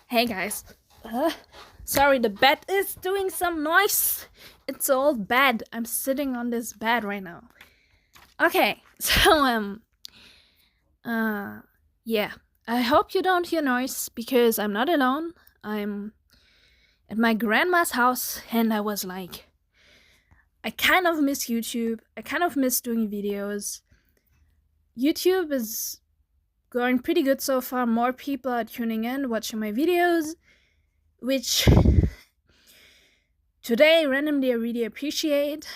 Hey guys. Uh, Sorry, the bed is doing some noise. It's all bad. I'm sitting on this bed right now. Okay, uh, yeah. I hope you don't hear noise because I'm not alone. I'm at my grandma's house and I was like, I kind of miss YouTube. I kind of miss doing videos. YouTube is going pretty good so far. More people are tuning in, watching my videos, which today randomly I really appreciate.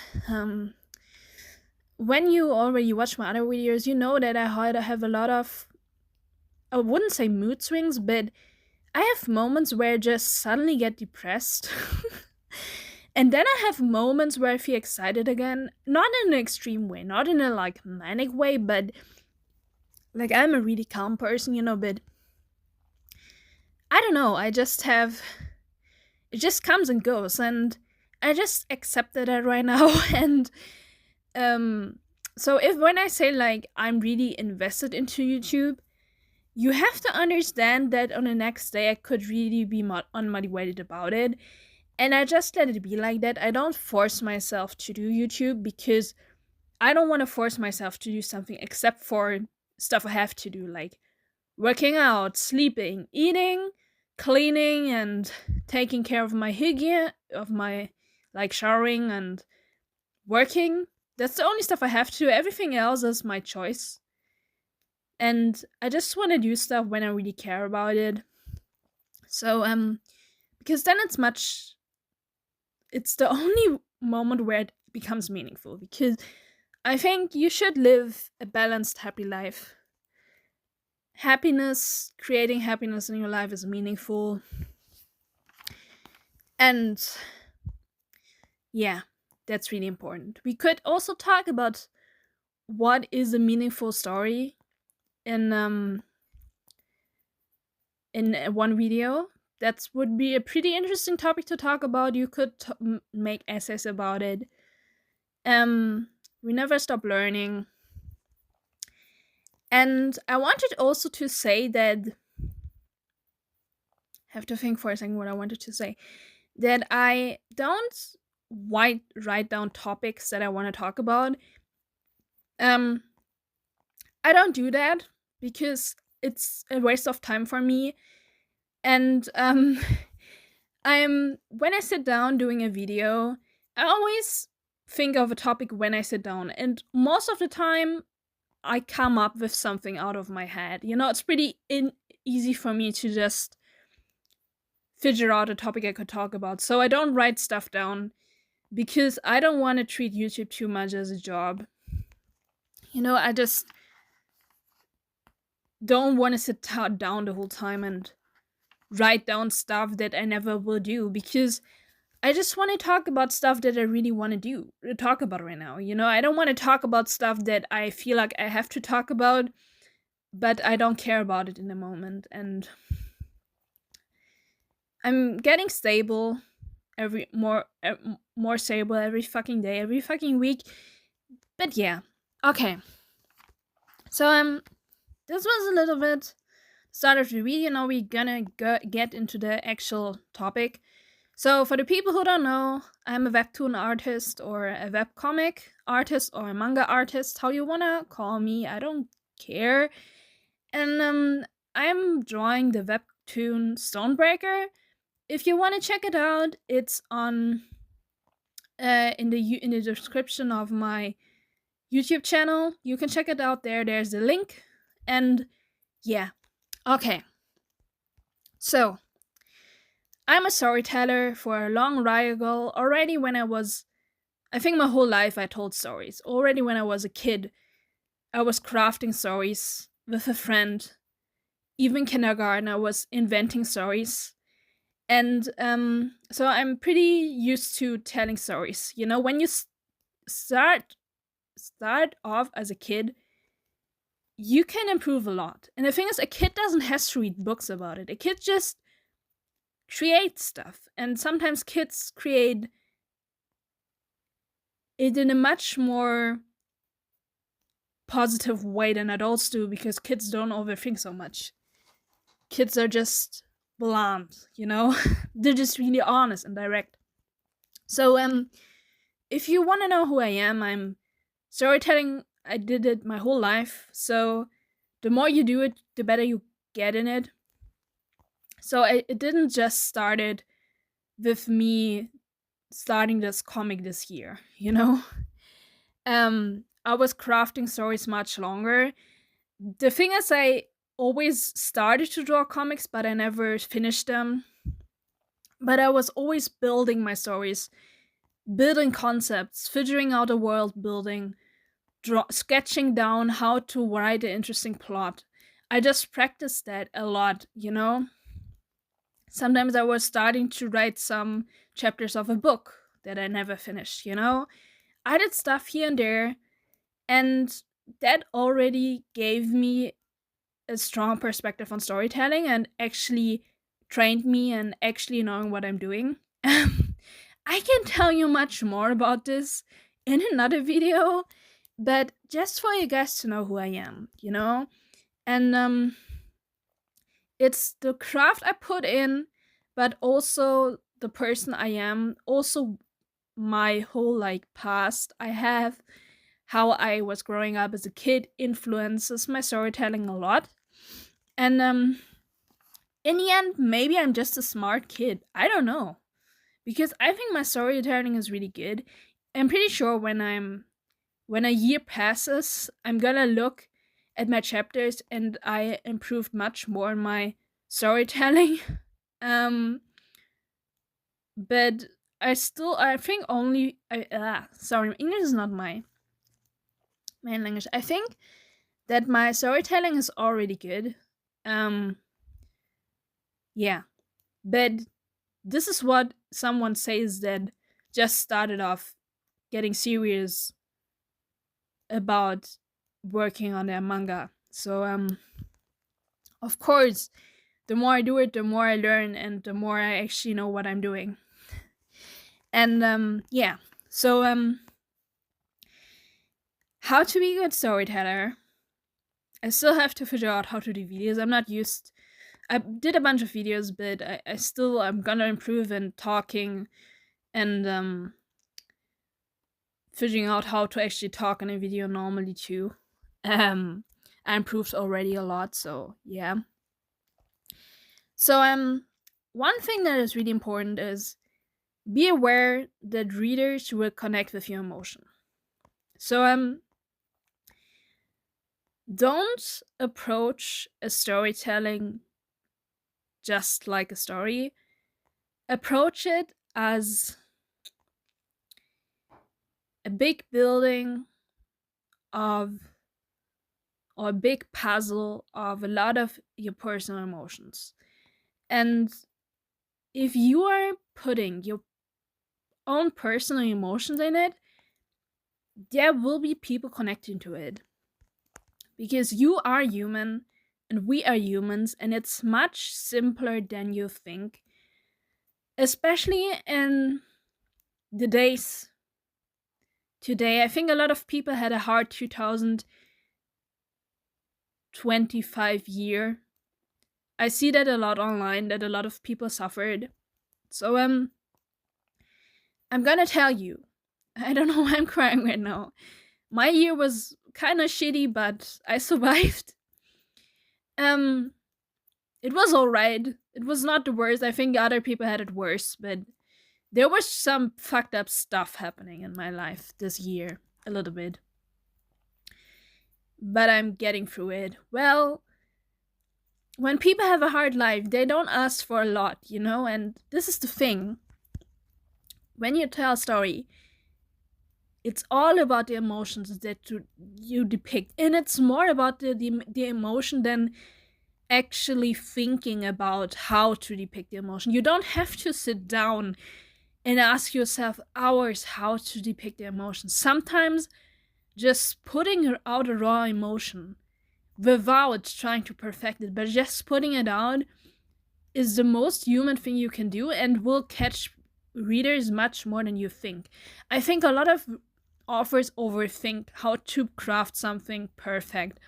When you already watch my other videos, you know that I have a lot of, I wouldn't say mood swings, but I have moments where I just suddenly get depressed. And then I have moments where I feel excited again, not in an extreme way, not in a like manic way, but like I'm a really calm person, but I don't know, I just have, it just comes and goes, and I just accepted it right now. And um so if when I say like I'm really invested into YouTube, you have to understand that on the next day I could really be unmotivated about it, and I just let it be like that. I don't force myself to do YouTube because I don't want to force myself to do something except for stuff I have to do, like working out, sleeping, eating, cleaning, and taking care of my hygiene, of my like showering and working. That's the only stuff I have to do. Everything else is my choice. And I just want to do stuff when I really care about it. So because then it's the only moment where it becomes meaningful, because I think you should live a balanced happy life. Creating happiness in your life is meaningful. And yeah, that's really important. We could also talk about what is a meaningful story in one video. That would be a pretty interesting topic to talk about. You could make essays about it. We never stop learning. And I wanted also to say that, have to think for a second what I wanted to say, that I don't write down topics that I want to talk about. Um, I don't do that because it's a waste of time for me. And I'm when I sit down doing a video, I always think of a topic when I sit down, and most of the time I come up with something out of my head. It's pretty easy for me to just figure out a topic I could talk about. So I don't write stuff down because I don't want to treat YouTube too much as a job. I just don't want to sit down the whole time and write down stuff that I never will do, because I just want to talk about stuff that I really want to talk about right now. I don't want to talk about stuff that I feel like I have to talk about, but I don't care about it in the moment. And I'm getting stable more stable every fucking day, every fucking week. But yeah, okay. So this was a little bit start of the video. Now we're gonna get into the actual topic. So for the people who don't know, I'm a webtoon artist or a webcomic artist or a manga artist, how you wanna call me, I don't care. And I'm drawing the webtoon Stonebreaker. If you want to check it out, it's on in the description of my YouTube channel. You can check it out there. There's the link. And yeah. Okay. So, I'm a storyteller for a long while ago. Already when I think my whole life I told stories. Already when I was a kid, I was crafting stories with a friend. Even kindergarten, I was inventing stories. And so I'm pretty used to telling stories. When you start off as a kid, you can improve a lot. And the thing is, a kid doesn't have to read books about it. A kid just creates stuff. And sometimes kids create it in a much more positive way than adults do, because kids don't overthink so much. Kids are just blunt, they're just really honest and direct. So if you want to know who I am, I'm storytelling. I did it my whole life, so the more you do it, the better you get in it. So it didn't just started with me starting this comic this year, I was crafting stories much longer. The thing is, I always started to draw comics, but I never finished them. But I was always building my stories, building concepts, figuring out a world building, sketching down how to write an interesting plot. I just practiced that a lot, Sometimes I was starting to write some chapters of a book that I never finished, I did stuff here and there, and that already gave me a strong perspective on storytelling and actually trained me and actually knowing what I'm doing. I can tell you much more about this in another video, but just for you guys to know who I am, And it's the craft I put in, but also the person I am, also my whole past I have, how I was growing up as a kid influences my storytelling a lot. And in the end, maybe I'm just a smart kid. I don't know. Because I think my storytelling is really good. I'm pretty sure when a year passes, I'm gonna look at my chapters and I improved much more in my storytelling. But I think only sorry, English is not my main language. I think that my storytelling is already good. Yeah. But this is what someone says that just started off getting serious about working on their manga. So of course, the more I do it, the more I learn and the more I actually know what I'm doing. And yeah. So how to be a good storyteller. I still have to figure out how to do videos. I'm not used. I did a bunch of videos, but I'm gonna improve in talking and figuring out how to actually talk in a video normally too. I improved already a lot, so yeah. So one thing that is really important is be aware that readers will connect with your emotion. So don't approach a storytelling just like a story. Approach it as a big building of or a big puzzle of a lot of your personal emotions. And if you are putting your own personal emotions in it, there will be people connecting to it. Because you are human and we are humans, and it's much simpler than you think. Especially in the days today. I think a lot of people had a hard 2025 year. I see that a lot online, that a lot of people suffered. So I'm gonna tell you, I don't know why I'm crying right now. My year was kind of shitty, but I survived. It was alright. It was not the worst. I think other people had it worse, but there was some fucked up stuff happening in my life this year, a little bit. But I'm getting through it. Well, when people have a hard life, they don't ask for a lot, and this is the thing. When you tell a story, it's all about the emotions that you depict, and it's more about the emotion than actually thinking about how to depict the emotion. You don't have to sit down and ask yourself hours how to depict the emotion. Sometimes just putting out a raw emotion without trying to perfect it, but just putting it out is the most human thing you can do and will catch readers much more than you think. I think a lot of authors overthink how to craft something perfect.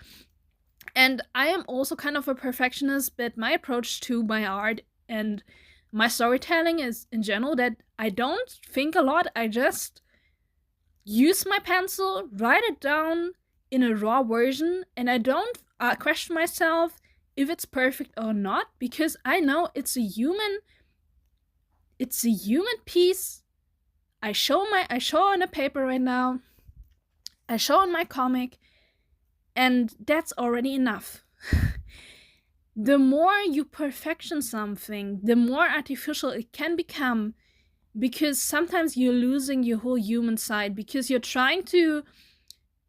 And I am also kind of a perfectionist, but my approach to my art and my storytelling is in general that I don't think a lot. I just use my pencil, write it down in a raw version, and I don't question myself if it's perfect or not, because I know it's a human piece. I show on a paper right now. I show in my comic, and that's already enough. The more you perfection something, the more artificial it can become, because sometimes you're losing your whole human side because you're trying to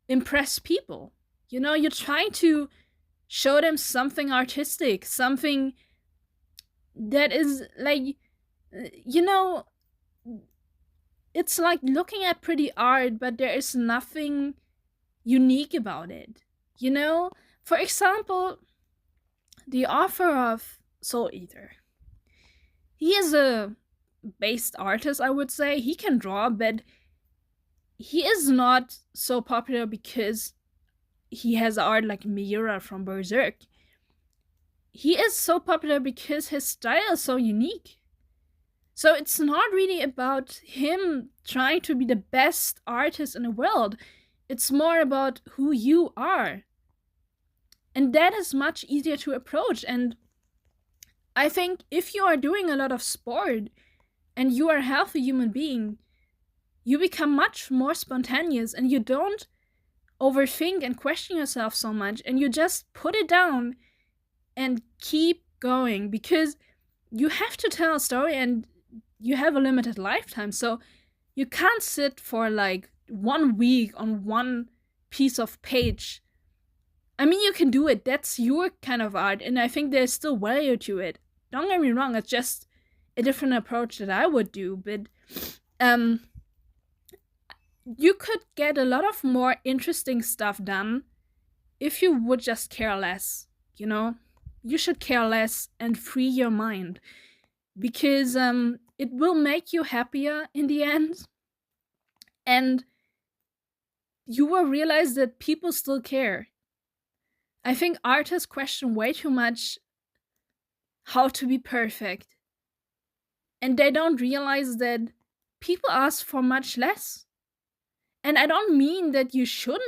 impress people. You know, you're trying to show them something artistic, something that is like, you know, it's like looking at pretty art, but there is nothing unique about it. You know, for example, the author of Soul Eater. He is a based artist, I would say. He can draw, but he is not so popular because he has art like Miura from Berserk. He is so popular because his style is so unique. So it's not really about him trying to be the best artist in the world. It's more about who you are. And that is much easier to approach. And I think if you are doing a lot of sport and you are a healthy human being, you become much more spontaneous and you don't overthink and question yourself so much, and you just put it down and keep going, because you have to tell a story and you have a limited lifetime. So you can't sit for like 1 week on one piece of page. I mean, you can do it. That's your kind of art, and I think there's still value to it. Don't get me wrong, it's just a different approach that I would do, but you could get a lot of more interesting stuff done if you would just care less, you know? You should care less and free your mind, because it will make you happier in the end, and you will realize that people still care. I think artists question way too much how to be perfect, and they don't realize that people ask for much less. And I don't mean that you should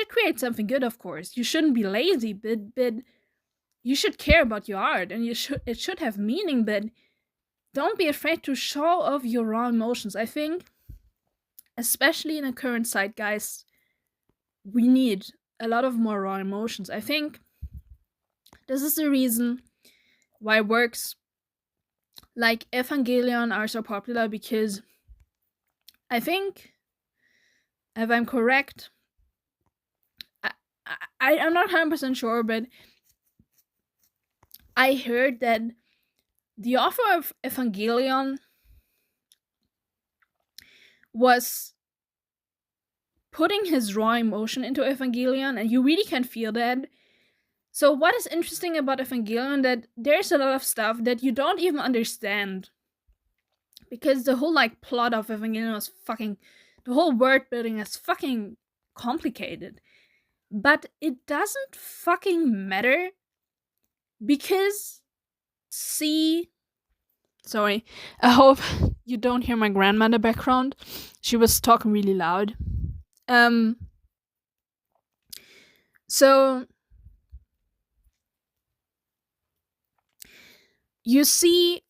create something good, of course. You shouldn't be lazy, but you should care about your art, and it should have meaning, but don't be afraid to show off your raw emotions. I think, especially in the current zeitgeist, we need a lot of more raw emotions. I think this is the reason why works like Evangelion are so popular, because I think, if I'm correct, I'm not 100% sure, but I heard that the author of Evangelion was putting his raw emotion into Evangelion, and you really can feel that. So what is interesting about Evangelion, that there's a lot of stuff that you don't even understand, because the whole like plot of Evangelion is fucking, the whole world building is fucking complicated. But it doesn't fucking matter, because sorry, I hope you don't hear my grandma in the background. She was talking really loud. So you see,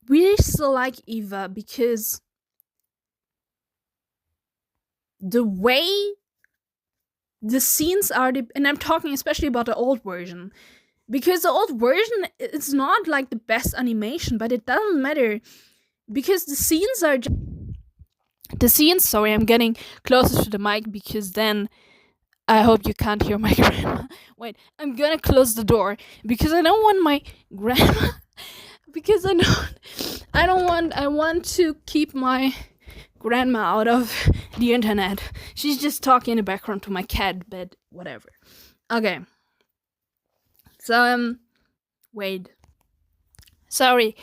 we still like Eva because the way the scenes are, and I'm talking especially about the old version, because the old version is not like the best animation, but it doesn't matter, because the scenes are sorry, I'm getting closer to the mic, because then I hope you can't hear my grandma. Wait, I'm gonna close the door, because I don't want my grandma because I want to keep my grandma out of the internet. She's just talking in the background to my cat, but whatever. Okay. So wait. Sorry.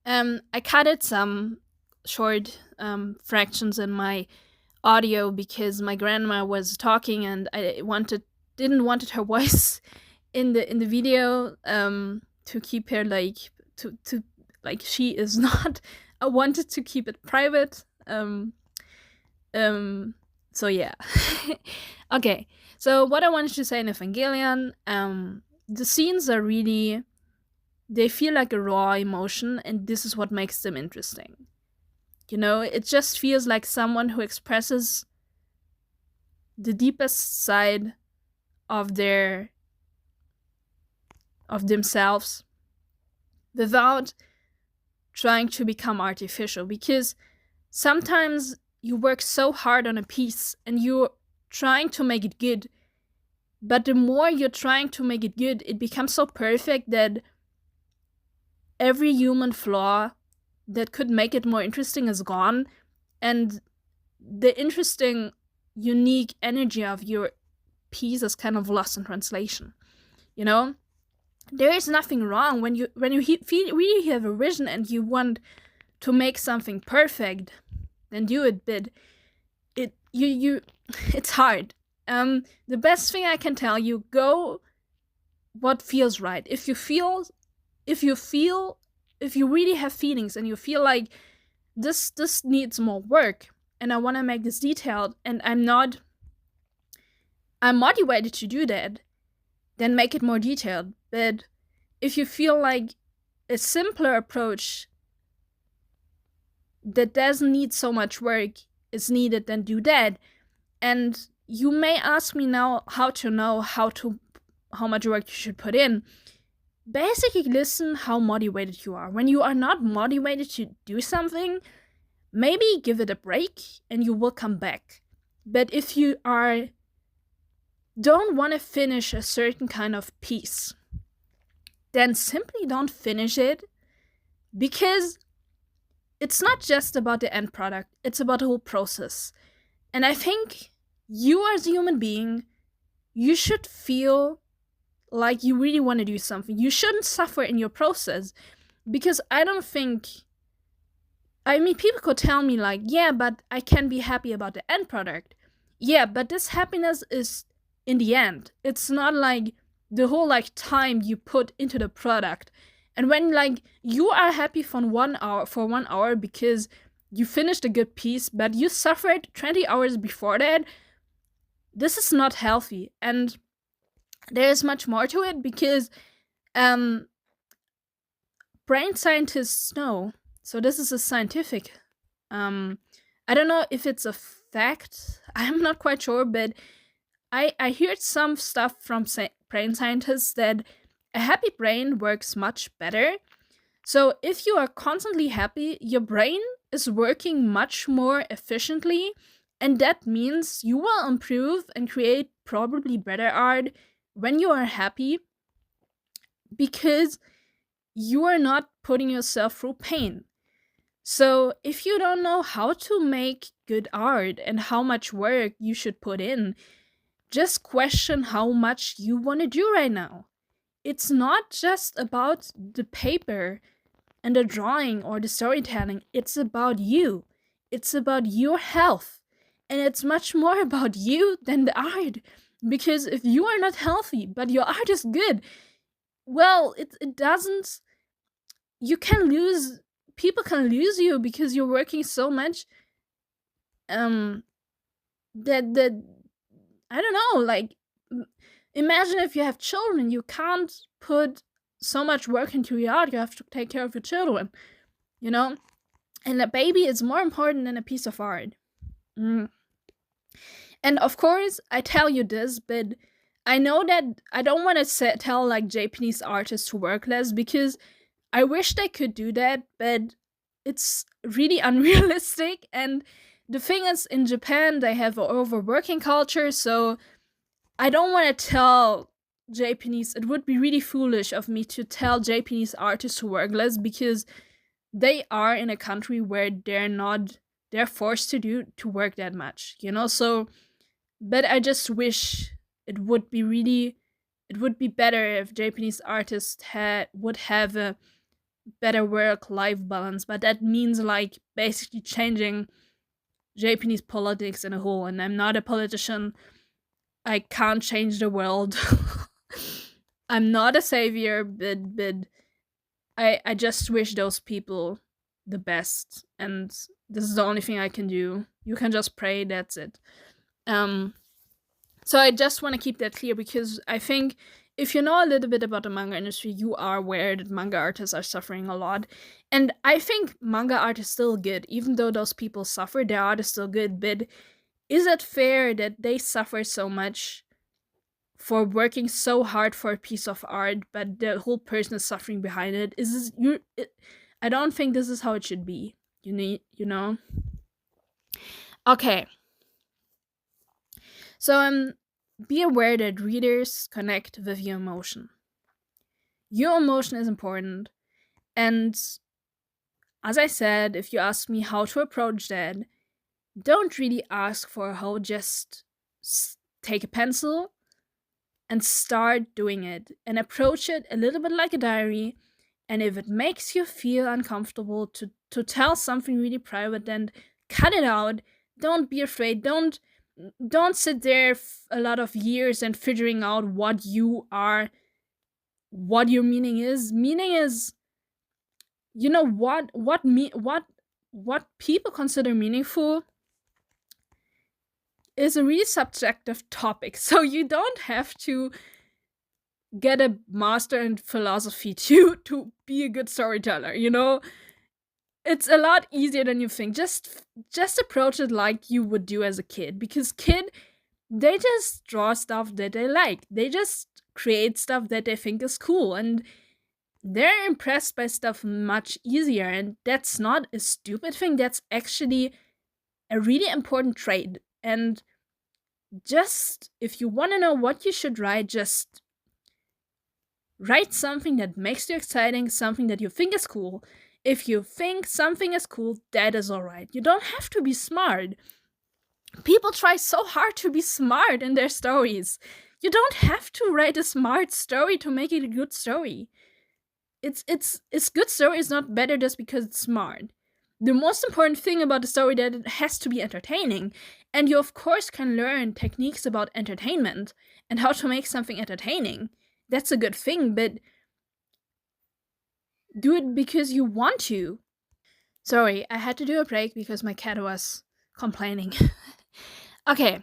I cut some short fractions in my audio because my grandma was talking and I didn't wanted her voice in the video, to keep her like to like she is not. I wanted to keep it private. Um so yeah. Okay, so what I wanted to say in Evangelion, the scenes are really, they feel like a raw emotion, and this is what makes them interesting. It just feels like someone who expresses the deepest side of themselves without trying to become artificial, because sometimes you work so hard on a piece and you're trying to make it good, but the more you're trying to make it good, it becomes so perfect that every human flaw that could make it more interesting is gone, and the interesting, unique energy of your piece is kind of lost in translation. You know, there is nothing wrong when really have a vision and you want to make something perfect, then do it. But it's hard. The best thing I can tell you: go what feels right. If you really have feelings and you feel like this needs more work, and I want to make this detailed, and I'm motivated to do that, then make it more detailed. But if you feel like a simpler approach that doesn't need so much work is needed, then do that. And you may ask me now how to know how much work you should put in. Basically, listen how motivated you are. When you are not motivated to do something, maybe give it a break and you will come back. But if you don't want to finish a certain kind of piece, then simply don't finish it, because it's not just about the end product, it's about the whole process. And I think you, as a human being, you should feel like you really want to do something. You shouldn't suffer in your process, because people could tell me like, yeah, but I can be happy about the end product. Yeah, but this happiness is in the end. It's not like the whole like time you put into the product. And when like you are happy for 1 hour because you finished a good piece, but you suffered 20 hours before that, this is not healthy. And there is much more to it, because brain scientists know. So this is a scientific. I don't know if it's a fact. I'm not quite sure, but I heard some stuff from brain scientists that a happy brain works much better. So if you are constantly happy, your brain is working much more efficiently, and that means you will improve and create probably better art when you are happy, because you are not putting yourself through pain. So if you don't know how to make good art and how much work you should put in, just question how much you want to do right now. It's not just about the paper and the drawing or the storytelling, it's about you. It's about your health. And it's much more about you than the art. Because if you are not healthy, but your art is good, well, it doesn't. People can lose you because you're working so much. That I don't know, like, imagine if you have children, you can't put so much work into your art, you have to take care of your children, you know? And a baby is more important than a piece of art. And of course, I tell you this, but I know that I don't want to tell like Japanese artists to work less, because I wish they could do that, but it's really unrealistic. And the thing is, in Japan, they have an overworking culture, so I don't want to tell Japanese. It would be really foolish of me to tell Japanese artists to work less, because they are in a country where they're forced to work that much, So, but I just wish it would be better if Japanese artists would have a better work-life balance. But that means like basically changing Japanese politics in a whole, and I'm not a politician. I can't change the world. I'm not a savior, but I just wish those people the best, and this is the only thing I can do. You can just pray, that's it. Um so I just want to keep that clear, because I think if you know a little bit about the manga industry, you are aware that manga artists are suffering a lot. And I think manga art is still good. Even though those people suffer, their art is still good. But is it fair that they suffer so much for working so hard for a piece of art, but the whole person is suffering behind it? Is this I don't think this is how it should be. You know? Okay. So be aware that readers connect with your emotion. Your emotion is important. And as I said, if you ask me how to approach that, don't really ask for how, just take a pencil and start doing it and approach it a little bit like a diary. And if it makes you feel uncomfortable to tell something really private, then cut it out. Don't be afraid. Don't sit there a lot of years and figuring out what you are, what your meaning is. Meaning is, you know, what people consider meaningful is a really subjective topic. So you don't have to get a master in philosophy to be a good storyteller, you know? It's a lot easier than you think. Just approach it like you would do as a kid, because they just draw stuff that they like. They just create stuff that they think is cool, and they're impressed by stuff much easier. And that's not a stupid thing. That's actually a really important trait. And just, if you want to know what you should write, just write something that makes you exciting, something that you think is cool. If you think something is cool, that is alright. You don't have to be smart. People try so hard to be smart in their stories. You don't have to write a smart story to make it a good story. It's good story is not better just because it's smart. The most important thing about the story that it has to be entertaining. And you of course can learn techniques about entertainment and how to make something entertaining. That's a good thing, but do it because you want to. Sorry, I had to do a break because my cat was complaining. Okay.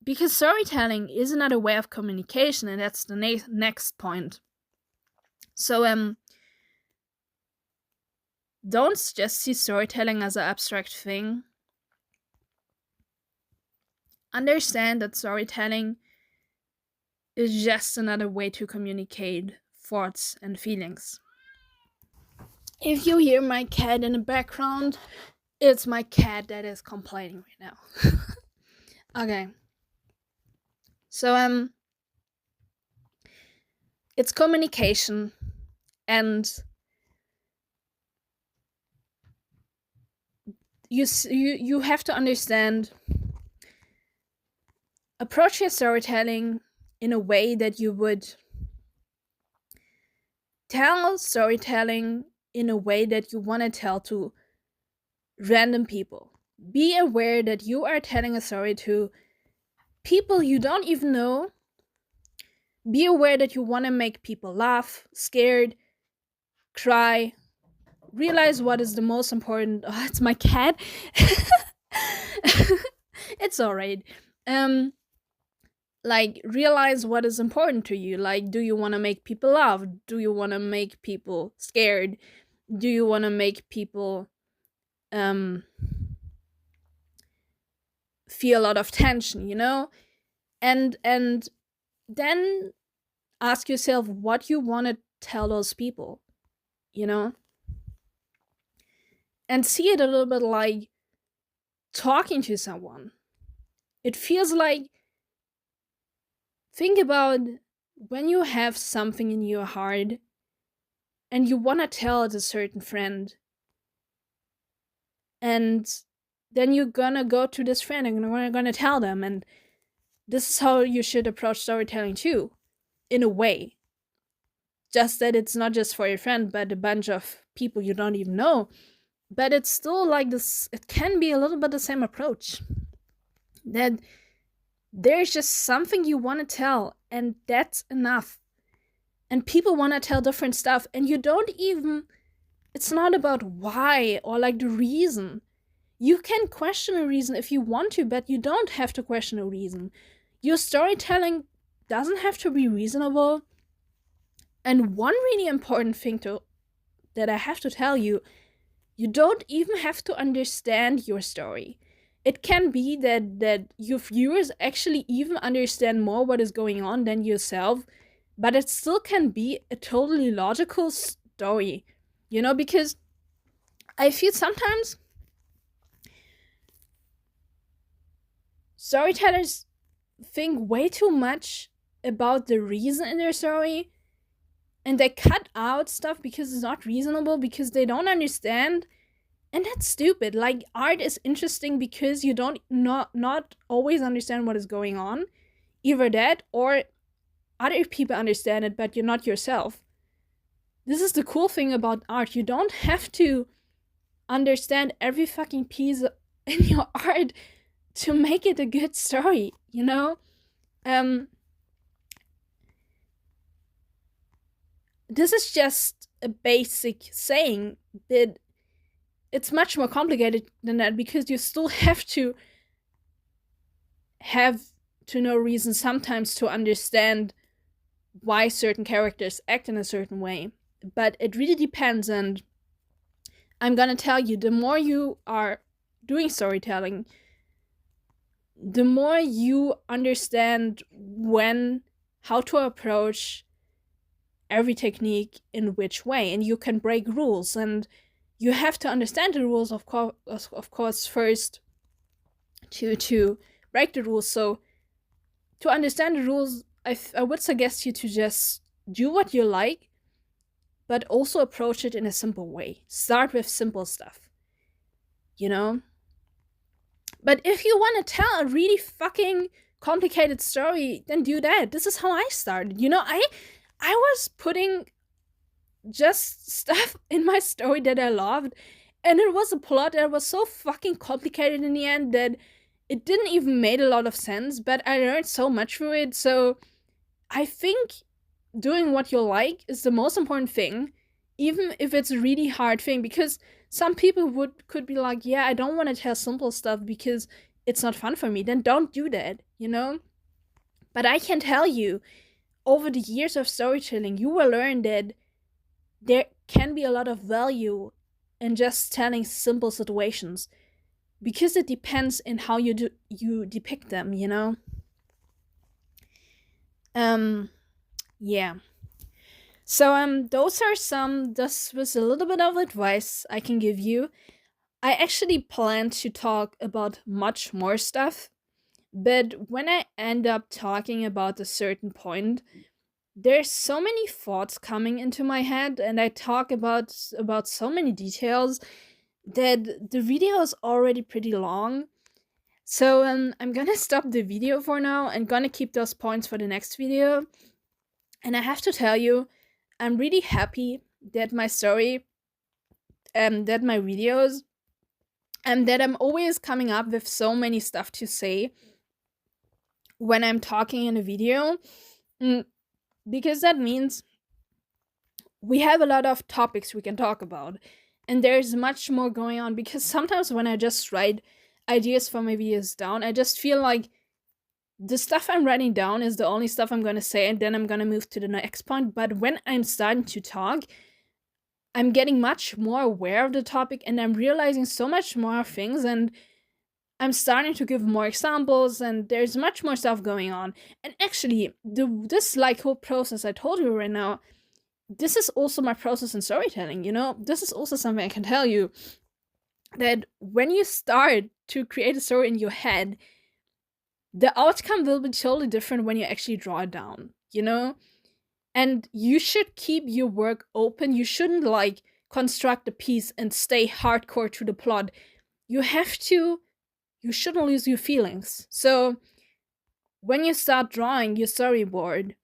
Because storytelling is another way of communication, and that's the next point. So don't just see storytelling as an abstract thing. Understand that storytelling is just another way to communicate thoughts and feelings. If you hear my cat in the background, it's my cat that is complaining right now. Okay. So it's communication, and you have to understand, approach your storytelling in a way that you would tell storytelling in a way that you want to tell to random people. Be aware that you are telling a story to people you don't even know. Be aware that you want to make people laugh, scared, cry. Realize what is the most important. Oh, it's my cat. It's alright. Like, realize what is important to you. Like, do you want to make people laugh? Do you want to make people scared? Do you want to make people feel a lot of tension, you know? And then ask yourself what you want to tell those people, you know? And see it a little bit like talking to someone. It feels like, think about when you have something in your heart and you want to tell it a certain friend, and then you're gonna go to this friend and you're gonna tell them. And this is how you should approach storytelling too, in a way. Just that it's not just for your friend, but a bunch of people you don't even know. but it's still like this, it can be a little bit the same approach. That there's just something you want to tell, and that's enough. And people want to tell different stuff, and you don't even, it's not about why or like the reason. You can question a reason if you want to, but you don't have to question a reason. Your storytelling doesn't have to be reasonable. And one really important thing that I have to tell you, you don't even have to understand your story. It can be that your viewers actually even understand more what is going on than yourself, but it still can be a totally logical story. Because I feel sometimes storytellers think way too much about the reason in their story, and they cut out stuff because it's not reasonable, because they don't understand. And that's stupid. Like, art is interesting because you don't not always understand what is going on. Either that, or other people understand it, but you're not yourself. This is the cool thing about art. You don't have to understand every fucking piece in your art to make it a good story, This is just a basic saying, that it's much more complicated than that, because you still have to know reason sometimes to understand why certain characters act in a certain way. But it really depends, and I'm gonna tell you, the more you are doing storytelling, the more you understand how to approach every technique in which way, and you can break rules, and you have to understand the rules, of course, first to break the rules. So to understand the rules, I would suggest you to just do what you like, but also approach it in a simple way. Start with simple stuff, But if you want to tell a really fucking complicated story, then do that. This is how I started. I was putting just stuff in my story that I loved, and it was a plot that was so fucking complicated in the end that it didn't even make a lot of sense, but I learned so much through it. So I think doing what you like is the most important thing, even if it's a really hard thing, because some people could be like, yeah, I don't want to tell simple stuff because it's not fun for me. Then don't do that, But I can tell you, over the years of storytelling, you will learn that there can be a lot of value in just telling simple situations, because it depends in how you depict them, Yeah. So this was a little bit of advice I can give you. I actually plan to talk about much more stuff, but when I end up talking about a certain point, there's so many thoughts coming into my head, and I talk about so many details that the video is already pretty long. So I'm gonna stop the video for now and gonna keep those points for the next video. And I have to tell you, I'm really happy that my story, that my videos, and that I'm always coming up with so many stuff to say when I'm talking in a video, because that means we have a lot of topics we can talk about, and there's much more going on. Because sometimes when I just write ideas for my videos down, I just feel like the stuff I'm writing down is the only stuff I'm gonna say, and then I'm gonna move to the next point. But when I'm starting to talk, I'm getting much more aware of the topic, and I'm realizing so much more things, and I'm starting to give more examples, and there's much more stuff going on. And actually, this like whole process I told you right now, this is also my process in storytelling, This is also something I can tell you, that when you start to create a story in your head, the outcome will be totally different when you actually draw it down, And you should keep your work open. You shouldn't like construct a piece and stay hardcore to the plot. You shouldn't lose your feelings. So when you start drawing your storyboard,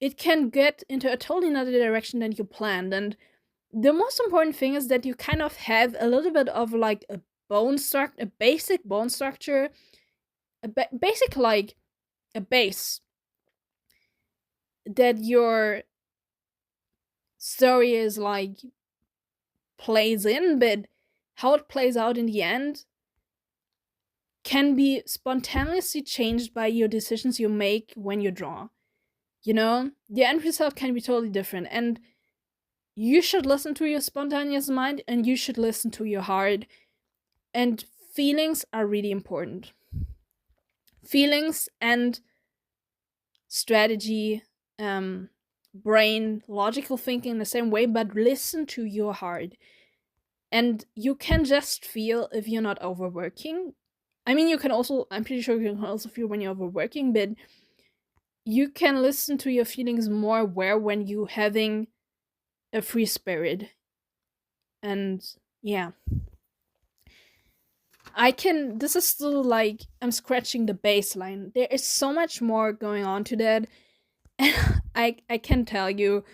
it can get into a totally another direction than you planned. And the most important thing is that you kind of have a little bit of like a basic bone structure, basic like a base that your story is like plays in, but how it plays out in the end can be spontaneously changed by your decisions you make when you draw. You know, the end result can be totally different, and you should listen to your spontaneous mind and you should listen to your heart. And feelings are really important. Feelings and strategy, brain, logical thinking the same way, but listen to your heart. And you can just feel if you're not overworking. I mean, you can also, I'm pretty sure you can also feel when you're overworking, but you can listen to your feelings more aware when you having a free spirit. And yeah. This is still like, I'm scratching the baseline. There is so much more going on to that. I can tell you,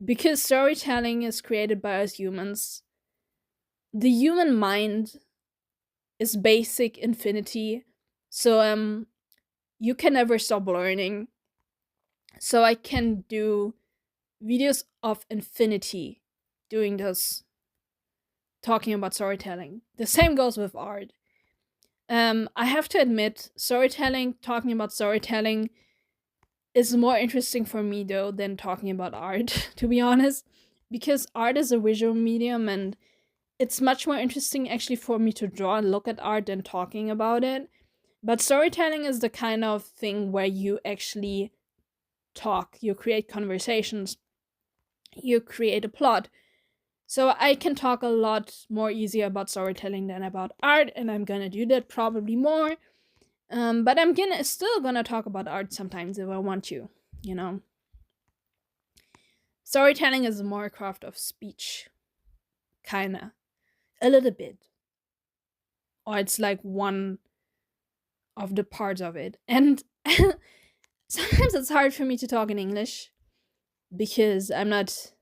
because storytelling is created by us humans. The human mind is basic infinity. So you can never stop learning. So I can do videos of infinity doing this, talking about storytelling. The same goes with art. I have to admit, talking about storytelling is more interesting for me though than talking about art, to be honest, because art is a visual medium and it's much more interesting actually for me to draw and look at art than talking about it. But storytelling is the kind of thing where you actually talk, you create conversations, you create a plot. So I can talk a lot more easier about storytelling than about art, and I'm gonna do that probably more. But I'm still gonna talk about art sometimes if I want to, you know. Storytelling is more a craft of speech, kinda, a little bit, or it's like one of the parts of it. And sometimes it's hard for me to talk in English because I'm not.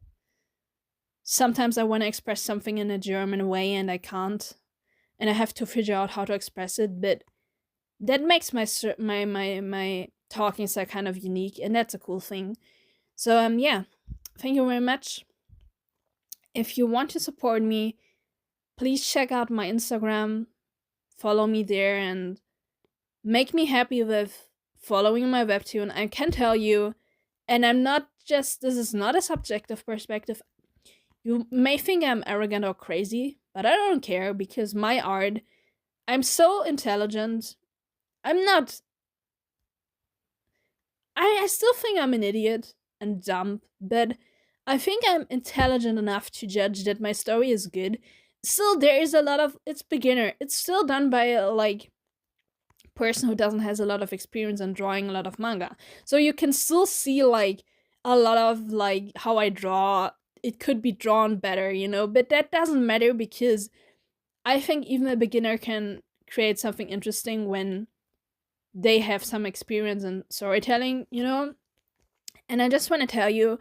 Sometimes I want to express something in a German way and I can't, and I have to figure out how to express it. But that makes my talking style kind of unique, and that's a cool thing. So yeah, thank you very much. If you want to support me, please check out my Instagram, follow me there, and make me happy with following my webtoon. I can tell you, and this is not a subjective perspective. You may think I'm arrogant or crazy, but I don't care because my art, I'm so intelligent. I'm not. I still think I'm an idiot and dumb, but I think I'm intelligent enough to judge that my story is good. Still, there is a lot of. It's beginner. It's still done by a person who doesn't has a lot of experience in drawing a lot of manga. So you can still see like a lot of like how I draw. It could be drawn better, you know, but that doesn't matter because I think even a beginner can create something interesting when they have some experience in storytelling, you know? And I just want to tell you,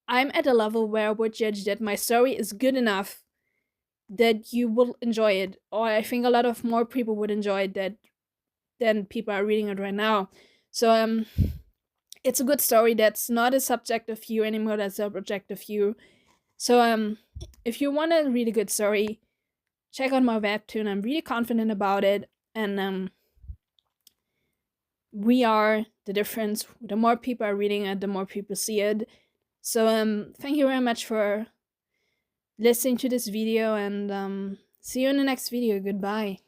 I'm at a level where I would judge that my story is good enough that you will enjoy it, or I think a lot of more people would enjoy it than people are reading it right now. So it's a good story that's not a subjective view anymore, that's a objective view. So if you want to read a good story, check out my webtoon. I'm really confident about it, and we are the difference. The more people are reading it, the more people see it. So thank you very much for listening to this video, and see you in the next video. Goodbye.